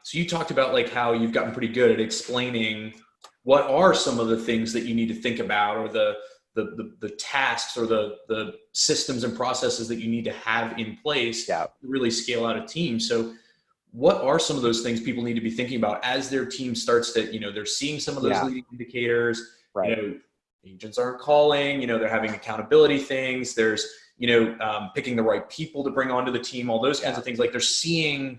So you talked about like how you've gotten pretty good at explaining what are some of the things that you need to think about, or the tasks or the systems and processes that you need to have in place Yeah. to really scale out a team. So what are some of those things people need to be thinking about as their team starts to, they're seeing some of those Yeah. leading indicators, Right. agents aren't calling, they're having accountability things. There's, picking the right people to bring onto the team, all those kinds of things. Like they're seeing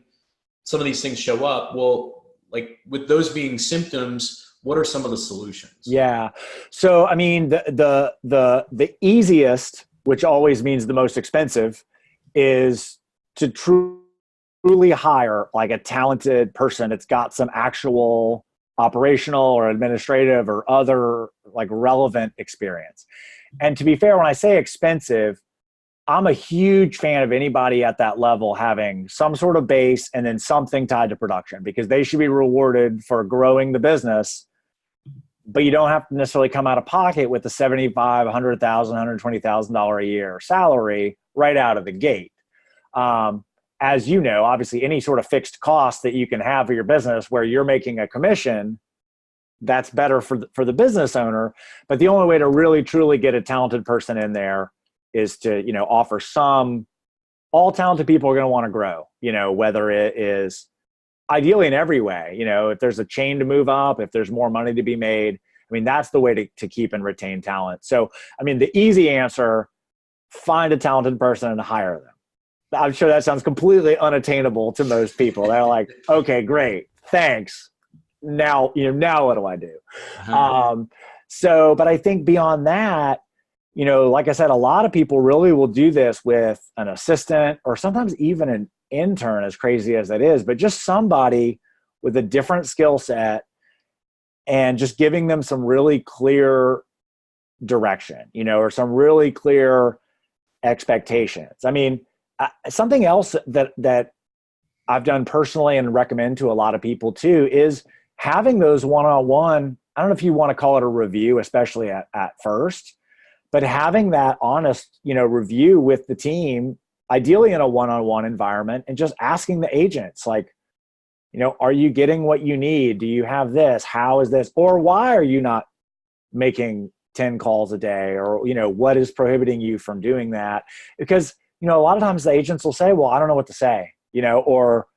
some of these things show up. Well, like with those being symptoms, what are some of the solutions? Yeah. So, I mean, the easiest, which always means the most expensive, is to truly hire like a talented person that's got some actual operational or administrative or other like relevant experience. And to be fair, when I say expensive, I'm a huge fan of anybody at that level having some sort of base and then something tied to production, because they should be rewarded for growing the business. But you don't have to necessarily come out of pocket with the $75,000, $100,000, $120,000 a year salary right out of the gate. As you know, obviously any sort of fixed cost that you can have for your business where you're making a commission, that's better for the business owner. But the only way to really truly get a talented person in there is to, offer some. All talented people are going to want to grow, whether it is ideally in every way, if there's a chain to move up, if there's more money to be made. I mean, that's the way to keep and retain talent. So, I mean, the easy answer, find a talented person and hire them. I'm sure that sounds completely unattainable to most people. They're like, okay, great. Thanks. Now, now what do I do? But I think beyond that, like I said, a lot of people really will do this with an assistant or sometimes even an intern, as crazy as that is, but just somebody with a different skill set and just giving them some really clear direction, or some really clear expectations. I mean, something else that I've done personally and recommend to a lot of people too is having those one-on-one. I don't know if you want to call it a review, especially at first, but having that honest, review with the team, ideally in a one-on-one environment, and just asking the agents like, are you getting what you need? Do you have this? How is this? Or why are you not making 10 calls a day? Or, what is prohibiting you from doing that? Because, a lot of times the agents will say, well, I don't know what to say, or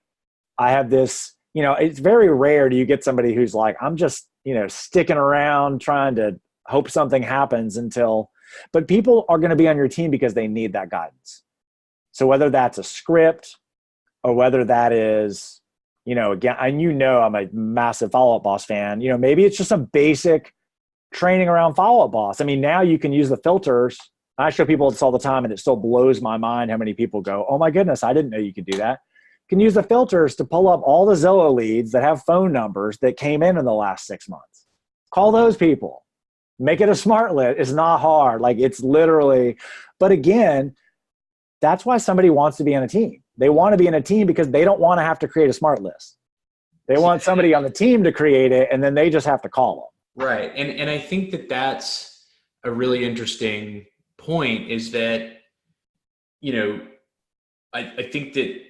I have this, it's very rare do you get somebody who's like, I'm just, sticking around trying to hope something happens but people are going to be on your team because they need that guidance. So whether that's a script or whether that is, again, and I'm a massive Follow Up Boss fan, maybe it's just some basic training around Follow Up Boss. I mean, now you can use the filters. I show people this all the time and it still blows my mind how many people go, oh my goodness, I didn't know you could do that. You can use the filters to pull up all the Zillow leads that have phone numbers that came in the last 6 months. Call those people. Make it a smart list. It's not hard. Like it's literally, but again, that's why somebody wants to be on a team. They want to be in a team because they don't want to have to create a smart list. They want somebody on the team to create it, and then they just have to call them. Right. And I think that that's a really interesting point is that, I think that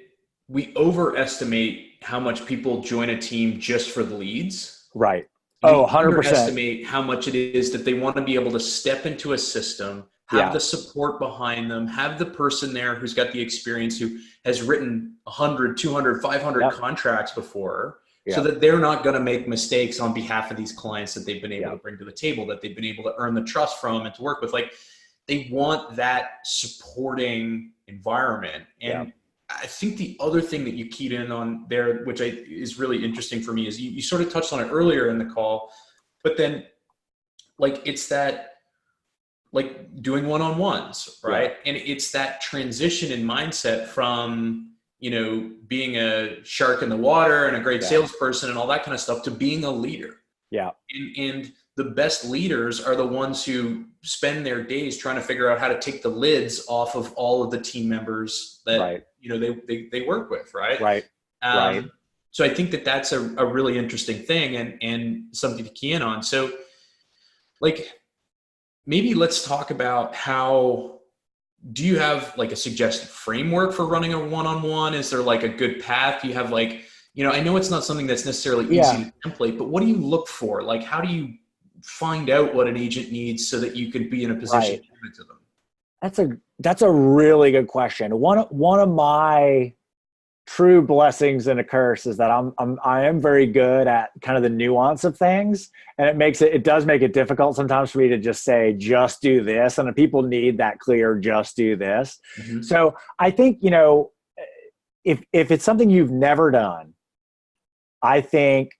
we overestimate how much people join a team just for the leads. Right. We 100%. underestimate how much it is that they want to be able to step into a system, have the support behind them, have the person there who's got the experience, who has written 100, 200, 500 contracts before, so that they're not going to make mistakes on behalf of these clients that they've been able to bring to the table, that they've been able to earn the trust from and to work with. Like they want that supporting environment. And I think the other thing that you keyed in on there, which is really interesting for me, is you sort of touched on it earlier in the call, but then like it's that like doing one-on-ones, right? And it's that transition in mindset from, being a shark in the water and a great salesperson and all that kind of stuff to being a leader. Yeah. And the best leaders are the ones who spend their days trying to figure out how to take the lids off of all of the team members that, they work with. Right. Right. So I think that that's a really interesting thing and something to key in on. So like, maybe let's talk about do you have like a suggested framework for running a one-on-one? Is there like a good path? Do you have like, I know it's not something that's necessarily Yeah. easy to template, but what do you look for? Like, how do you find out what an agent needs so that you can be in a position Right. to give it to them? That's a really good question. One of my true blessings and a curse is that I am very good at kind of the nuance of things, and it does make it difficult sometimes for me to just say just do this, and people need that clear just do this. Mm-hmm. So I think if it's something you've never done, I think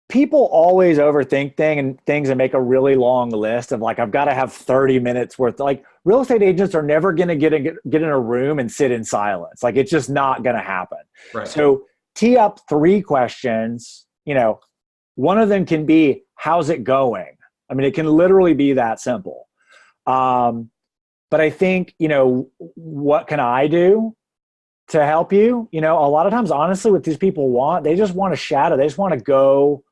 people always overthink things and make a really long list of like, I've got to have 30 minutes worth. Like, real estate agents are never going to get in a room and sit in silence. Like, it's just not going to happen. Right. So tee up 3 questions. One of them can be, how's it going? I mean, it can literally be that simple. But I think, what can I do to help you? A lot of times, honestly, what these people want, they just want to shadow. They just want to go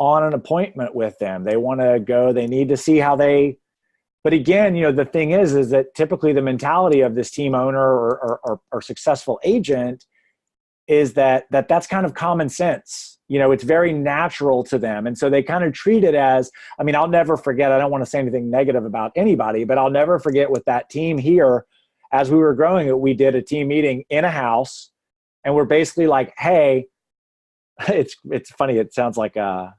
on an appointment with them. They want to go, they need to see how but again, the thing is that typically the mentality of this team owner or successful agent is that's kind of common sense. It's very natural to them. And so they kind of treat it as, I mean, I'll never forget, I don't want to say anything negative about anybody, but I'll never forget with that team here, as we were growing, we did a team meeting in a house, and we're basically like, hey, it's funny. It sounds like a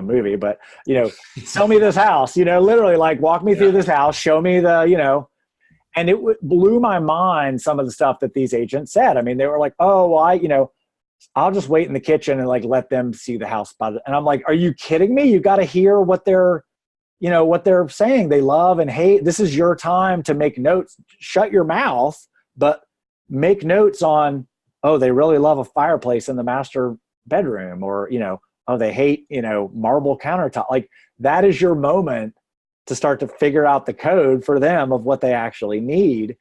movie, but sell me this house, literally like walk me through this house, show me and it blew my mind. Some of the stuff that these agents said. I mean, they were like, oh, well, I'll just wait in the kitchen and like, let them see the house. And I'm like, are you kidding me? You got to hear what they're saying. They love and hate. This is your time to make notes. Shut your mouth, but make notes on, oh, they really love a fireplace in the master bedroom, or, oh, they hate, marble countertop. Like, that is your moment to start to figure out the code for them of what they actually need.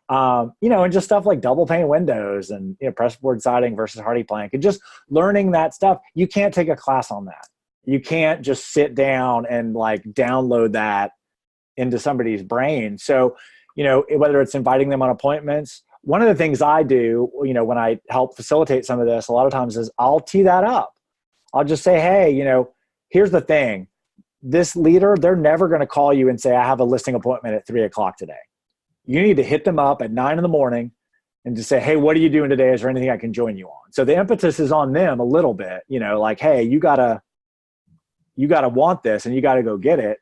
And just stuff like double pane windows and, pressboard siding versus hardy plank, and just learning that stuff. You can't take a class on that. You can't just sit down and like download that into somebody's brain. So, whether it's inviting them on appointments, one of the things I do, when I help facilitate some of this, a lot of times is I'll tee that up. I'll just say, hey, here's the thing. This leader, they're never going to call you and say, I have a listing appointment at 3:00 today. You need to hit them up at 9 a.m. and just say, hey, what are you doing today? Is there anything I can join you on? So the impetus is on them a little bit, like, hey, you gotta want this and you got to go get it.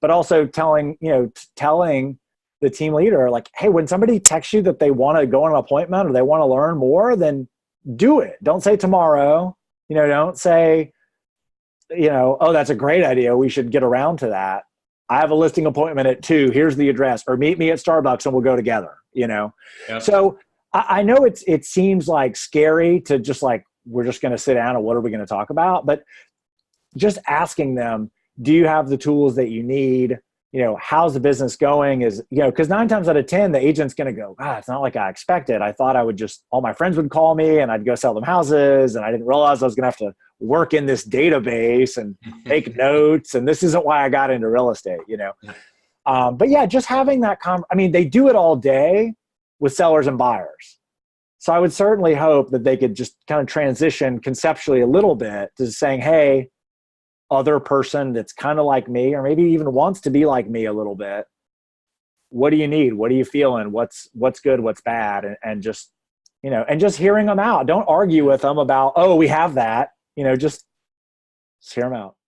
But also telling the team leader, like, hey, when somebody texts you that they want to go on an appointment or they want to learn more, then do it. Don't say tomorrow. Don't say, oh, that's a great idea, we should get around to that. I have a listing appointment at 2:00. Here's the address, or meet me at Starbucks and we'll go together. Yep. So I know it seems like scary to just like, we're just going to sit down and what are we going to talk about? But just asking them, do you have the tools that you need? How's the business going? Is, because 9 times out of 10, the agent's going to go, it's not like I expected. I thought all my friends would call me and I'd go sell them houses. And I didn't realize I was going to have to work in this database and take notes. And this isn't why I got into real estate, But yeah, just having that they do it all day with sellers and buyers. So I would certainly hope that they could just kind of transition conceptually a little bit to saying, hey, other person that's kind of like me, or maybe even wants to be like me a little bit, what do you need? What are you feeling? What's good? What's bad? And just, and just hearing them out. Don't argue with them about, oh, we have that, just hear them out.